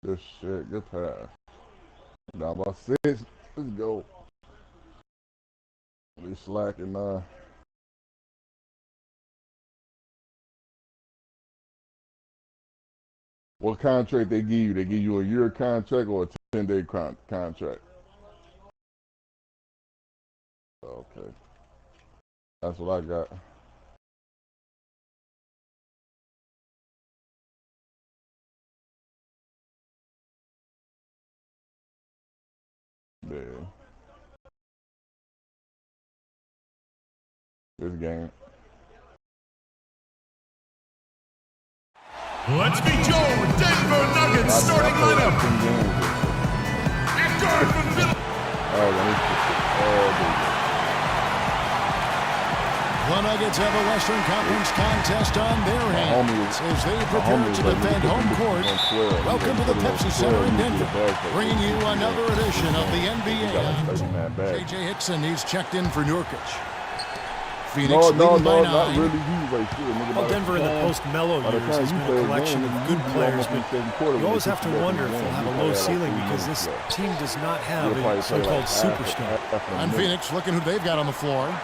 Good shit. Good pass. Down by 6. Let's go. We slacking now. What contract they give you? They give you a year contract or a 10-day contract? Okay. That's what I got. Yeah. This game. Let's meet your Denver Nuggets starting lineup. The Nuggets have a Western Conference contest on their hands as they prepare to defend home court. Welcome to the Pepsi Center in Denver, bringing you another edition of the NBA. J.J. Hickson, he's checked in for Nurkic. Phoenix leading by 9. Not really. Like well, Denver in the post-Melo years has been a collection of good players, but you always have to wonder if they'll have a low ceiling because this team does not have a so-called superstar. And Phoenix, looking who they've got on the floor.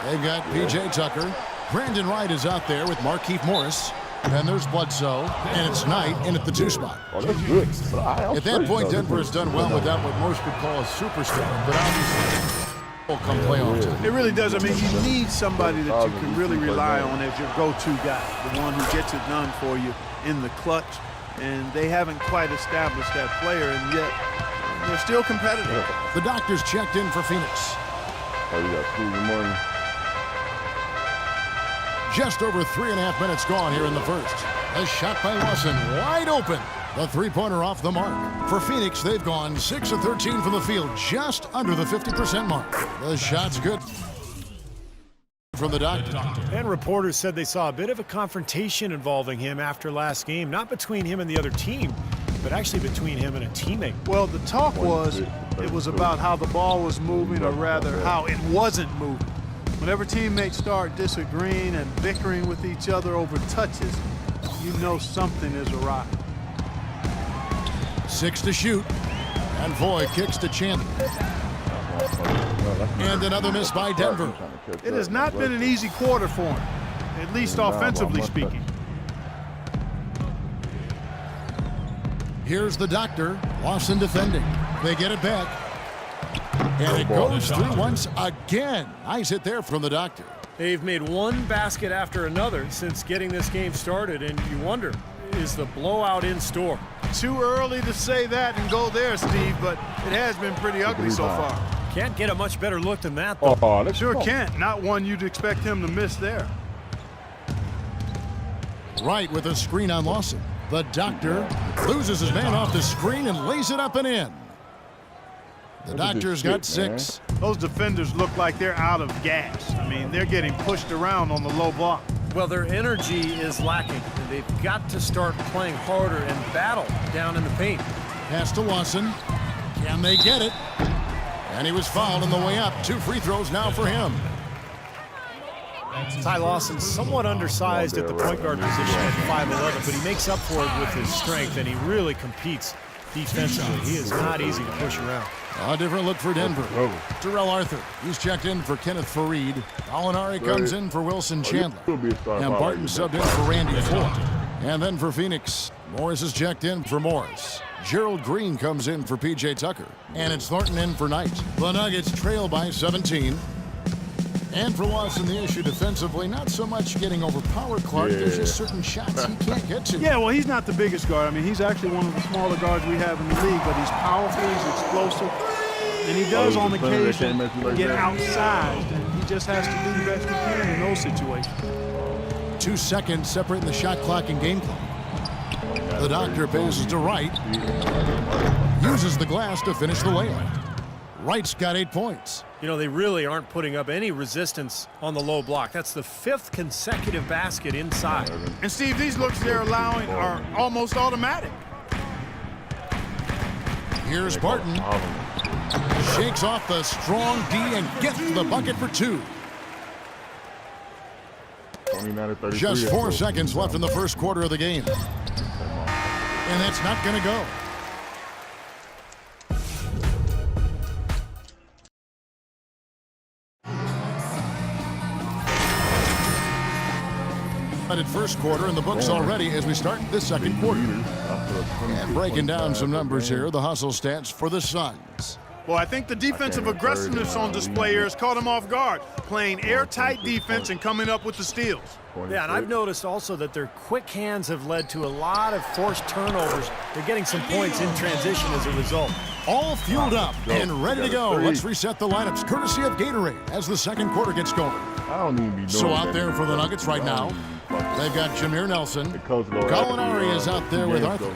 They've got P.J. Tucker. Brandon Wright is out there with Markieff Morris. Then there's Bledsoe, and it's Knight in at the 2 spot. Oh, that's good. At that point, Denver has done well without what most would call a superstar, but obviously will come play on time. It really does. I mean, you need somebody that you can really rely on as your go-to guy, the one who gets it done for you in the clutch. And they haven't quite established that player, and yet they're still competitive. The doctors checked in for Phoenix. Oh, you got school in the morning. Just over 3.5 minutes gone here in the first. A shot by Lawson, wide open. The three-pointer off the mark. For Phoenix, they've gone 6 of 13 from the field, just under the 50% mark. The shot's good from the doctor. And reporters said they saw a bit of a confrontation involving him after last game, not between him and the other team, but actually between him and a teammate. Well, the talk was it was about how the ball was moving, or rather how it wasn't moving. Whenever teammates start disagreeing and bickering with each other over touches, you know something is awry. 6 to shoot. And Voigt kicks to Chandler. And another miss by Denver. It has not been an easy quarter for him, at least offensively speaking. Here's the doctor. Lawson defending. They get it back. And it goes through once again. Nice hit there from the doctor. They've made one basket after another since getting this game started, and you wonder, is the blowout in store? Too early to say that and go there, Steve, but it has been pretty ugly so far. Can't get a much better look than that, though. Oh, sure can't. Not one you'd expect him to miss there. Right with a screen on Lawson. The doctor loses his man off the screen and lays it up and in. The doctor's got 6. Those defenders look like they're out of gas. I mean, they're getting pushed around on the low block. Well, their energy is lacking. They've got to start playing harder and battle down in the paint. Pass to Lawson. Can they get it? And he was fouled on the way up. 2 free throws now for him. Ty Lawson's somewhat undersized at the point guard position at 5'11", but he makes up for it with his strength, and he really competes defensively. He is not easy to push around. A different look for Denver. Terrell Arthur, he's checked in for Kenneth Fareed. Alinari comes in for Wilson Chandler. And Barton subbed in for Randy Ford. And then for Phoenix, Morris is checked in for Morris. Gerald Green comes in for P.J. Tucker. And it's Thornton in for Knight. The Nuggets trail by 17. And for Lawson, the issue defensively, not so much getting overpowered, Clark. There's just certain shots he can't get to. Yeah, well, he's not the biggest guard. I mean, he's actually one of the smaller guards we have in the league, but he's powerful, he's explosive, and he does on occasion get outsized, and he just has to do the best he can in those situations. 2 seconds separating the shot clock and game clock. The doctor passes to Wright. Uses the glass to finish the layup. Wright's got 8 points. You know, they really aren't putting up any resistance on the low block. That's the 5th consecutive basket inside. And Steve, these looks they're allowing are almost automatic. Here's Barton. Shakes off the strong D and gets the bucket for 2. Just 4 seconds left in the first quarter of the game. And that's not going to go. First quarter in the books already as we start this second quarter. And breaking down some numbers here, the hustle stats for the Suns. Well, I think the defensive aggressiveness on display here has caught them off guard, playing airtight defense and coming up with the steals. Yeah, and I've noticed also that their quick hands have led to a lot of forced turnovers. They're getting some points in transition as a result. All fueled up and ready to go. Let's reset the lineups, courtesy of Gatorade, as the second quarter gets going. So out there for the Nuggets right now, they've got Jameer Nelson. Gallinari is out there with Arthur.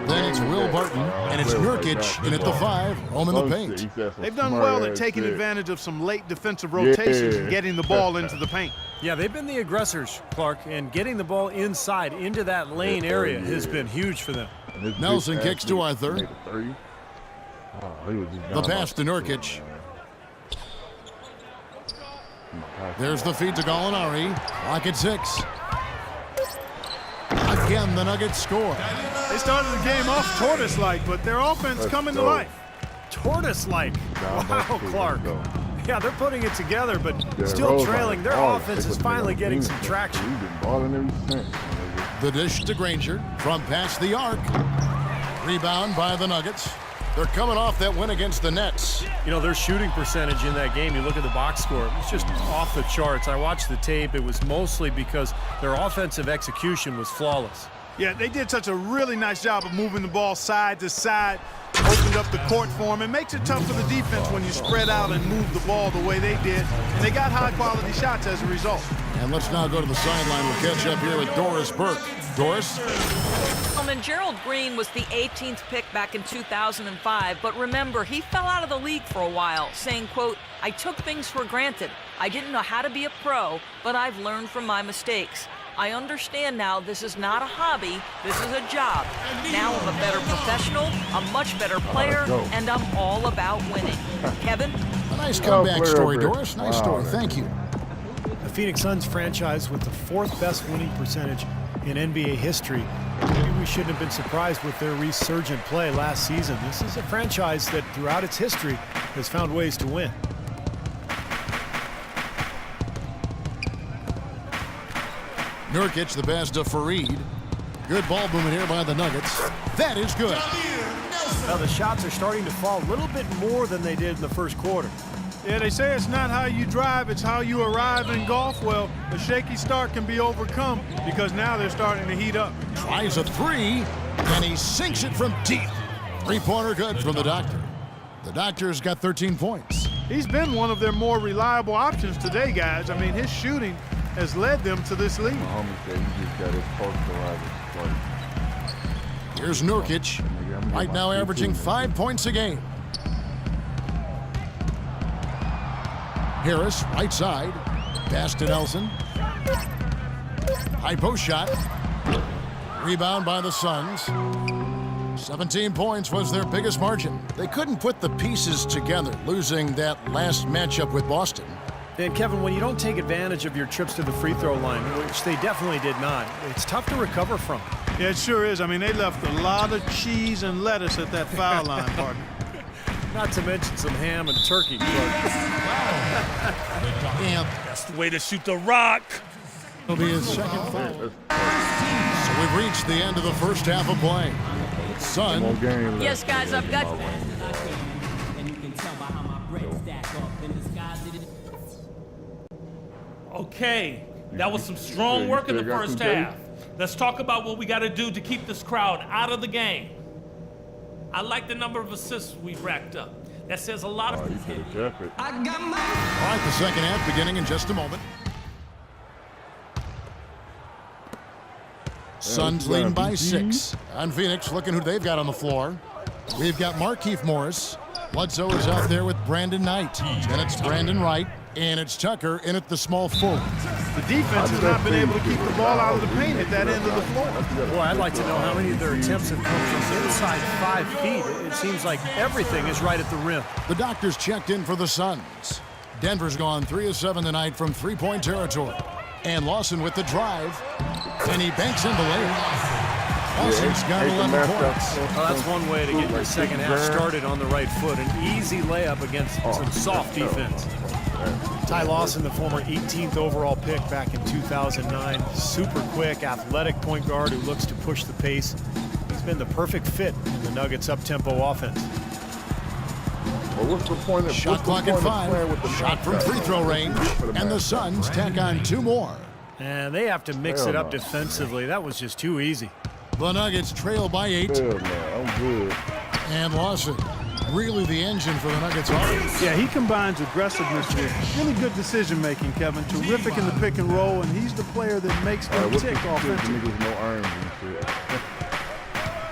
Then it's Will Barton, and it's Nurkic in at the 5, home in the paint. They've done well at taking advantage of some late defensive rotations and getting the ball into the paint. Yeah, they've been the aggressors, Clark, and getting the ball inside into that lane area has been huge for them. Nelson kicks to Arthur. The pass to Nurkic. There's the feed to Gallinari. Clock at 6. Again, the Nuggets score. They started the game off tortoise-like, but their offense coming to life. Tortoise-like. Wow, Clark. Yeah, they're putting it together, but still trailing. Their offense is finally getting some traction. The dish to Granger from past the arc. Rebound by the Nuggets. They're coming off that win against the Nets. You know, their shooting percentage in that game, you look at the box score, it's just off the charts. I watched the tape. It was mostly because their offensive execution was flawless. Yeah, they did such a really nice job of moving the ball side to side, opened up the court for them. It makes it tough for the defense when you spread out and move the ball the way they did. And they got high-quality shots as a result. And let's now go to the sideline. We'll catch up here with Doris Burke. Doris? Gerald Green was the 18th pick back in 2005, but remember, he fell out of the league for a while, saying, quote, "I took things for granted. I didn't know how to be a pro, but I've learned from my mistakes. I understand now this is not a hobby, this is a job. Now I'm a better professional, a much better player, and I'm all about winning." Kevin? A nice comeback story, Doris. Nice story. Thank you. The Phoenix Suns franchise with the 4th best winning percentage in NBA history. Maybe we shouldn't have been surprised with their resurgent play last season. This is a franchise that throughout its history has found ways to win. Nurkic, the pass to Fareed. Good ball movement here by the Nuggets. That is good. Now the shots are starting to fall a little bit more than they did in the first quarter. Yeah, they say it's not how you drive, it's how you arrive in golf. Well, a shaky start can be overcome because now they're starting to heat up. Tries a 3, and he sinks it from deep. 3-pointer good from the Doctor. The Doctor's got 13 points. He's been one of their more reliable options today, guys. I mean, his shooting has led them to this lead. Here's Nurkic, right now averaging 5 points a game. Harris, right side. Pass to Nelson. High post shot. Rebound by the Suns. 17 points was their biggest margin. They couldn't put the pieces together, losing that last matchup with Boston. And Kevin, when you don't take advantage of your trips to the free throw line, which they definitely did not, it's tough to recover from. Yeah, it sure is. I mean, they left a lot of cheese and lettuce at that foul line, partner. Not to mention some ham and turkey. That's the way to shoot the rock. It'll be his second foul. So we've reached the end of the first half of play. Sun. Yes, guys, I've got... Okay, that was some strong work in the first half. Let's talk about what we got to do to keep this crowd out of the game. I like the number of assists we've racked up. That says a lot of... All right, the second half beginning in just a moment. Suns leading by 6. On Phoenix, looking who they've got on the floor. We've got Markieff Morris. Bledsoe is out there with Brandon Knight. Then it's Brandon Wright. And it's Tucker in at the small forward. The defense has not been able to keep the ball out of the paint at that end of the floor. Boy, I'd like to know how many of their attempts have come from inside 5 feet. It seems like everything is right at the rim. The doctors checked in for the Suns. Denver's gone 3 of 7 tonight from three-point territory. And Lawson with the drive. And he banks in the layup. Lawson's got 11 points. Well, that's one way to get your second half started on the right foot. An easy layup against some soft defense. Ty Lawson, the former 18th overall pick back in 2009. Super quick, athletic point guard who looks to push the pace. He's been the perfect fit in the Nuggets' up-tempo offense. Well, what's the point of Shot clock at 5. Shot from free throw range. And the Suns tack on 2 more. And they have to mix it up defensively. That was just too easy. The Nuggets trail by 8. Hell no, I'm good. And Lawson, really the engine for the Nuggets offense. Yeah, he combines aggressiveness with really good decision-making, Kevin. Terrific in the pick and roll, and he's the player that makes them tick offensively. Niggas no irons and shit.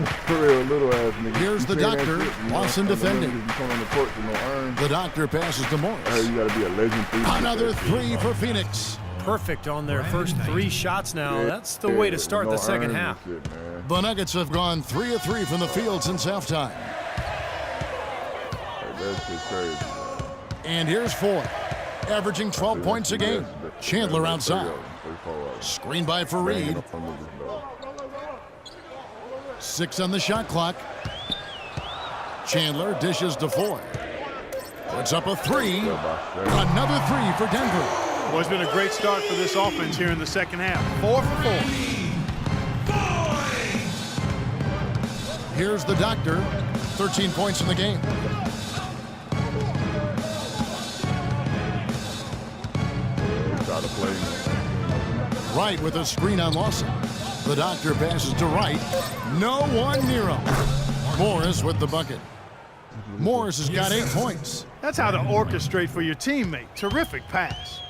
For real, little ass niggas. Here's the doctor. Lawson defending. You come on the court with no irons. The doctor passes to Morris. You gotta be a legend. Another 3 for Phoenix. Perfect on their first 3 shots now. That's the way to start the second half. The Nuggets have gone 3 of 3 from the field since halftime. That's just crazy, man. And here's Ford, averaging 12 points a game. Chandler outside. Screen by Fareed. 6 on the shot clock. Chandler dishes to Ford. Puts up a 3. Another 3 for Denver. Well, it's been a great start for this offense here in the second half. 4 for 4. Here's the doctor. 13 points in the game. Gotta play. Wright with a screen on Lawson. The doctor passes to Wright. No one near him. Morris with the bucket. Morris has got 8 points. That's how to orchestrate for your teammate. Terrific pass.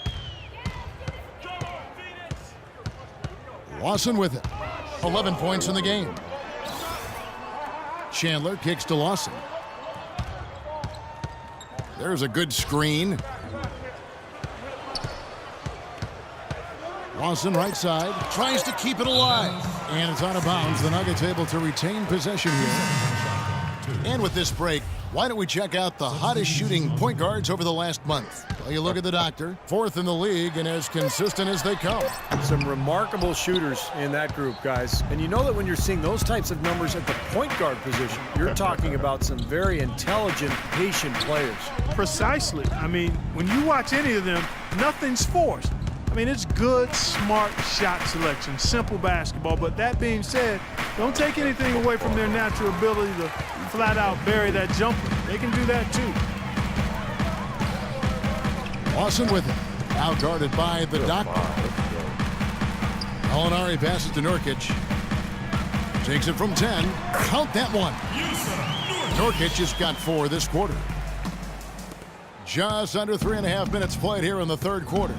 Lawson with it. 11 points in the game. Chandler kicks to Lawson. There's a good screen. Lawson right side. Tries to keep it alive. And it's out of bounds. The Nuggets able to retain possession here. And with this break, why don't we check out the hottest shooting point guards over the last month? Well, you look at the doctor, 4th in the league and as consistent as they come. Some remarkable shooters in that group, guys. And you know that when you're seeing those types of numbers at the point guard position, you're talking about some very intelligent, patient players. Precisely. I mean, when you watch any of them, nothing's forced. I mean, it's good, smart shot selection, simple basketball. But that being said, don't take anything away from their natural ability to flat out bury that jumper. They can do that too. Lawson with it. Now guarded by the doctor. Gallinari passes to Nurkic. Takes it from 10. Count that one. Nurkic has got 4 this quarter. Just under 3.5 minutes played here in the third quarter.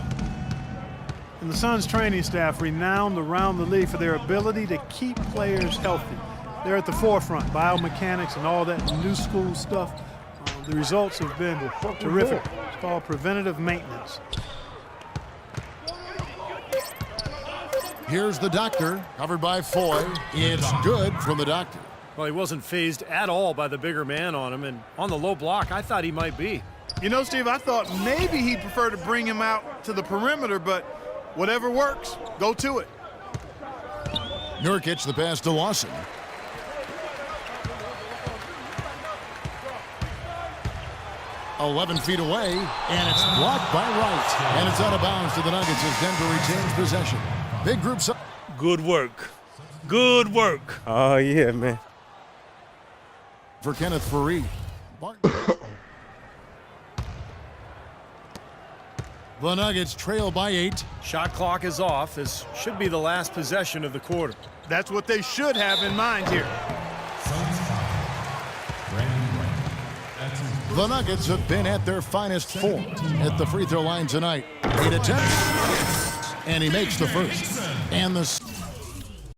And the Suns training staff renowned around the league for their ability to keep players healthy. They're at the forefront, biomechanics and all that new school stuff. The results have been terrific. It's called preventative maintenance. Here's the doctor, covered by Foy. It's good from the doctor. Well, he wasn't fazed at all by the bigger man on him, and on the low block, I thought he might be. You know, Steve, I thought maybe he'd prefer to bring him out to the perimeter, but whatever works, go to it. Nurkic the pass to Lawson. "11 feet away, and it's blocked by Wright. And it's out of bounds to the Nuggets as Denver retains possession. Big groups up. Good work. Good work. Oh, yeah, man. For Kenneth Fareed. The Nuggets trail by 8. Shot clock is off. This should be the last possession of the quarter. That's what they should have in mind here. The Nuggets have been at their finest form at the free throw line tonight. 8 attempts, and he makes the first. And the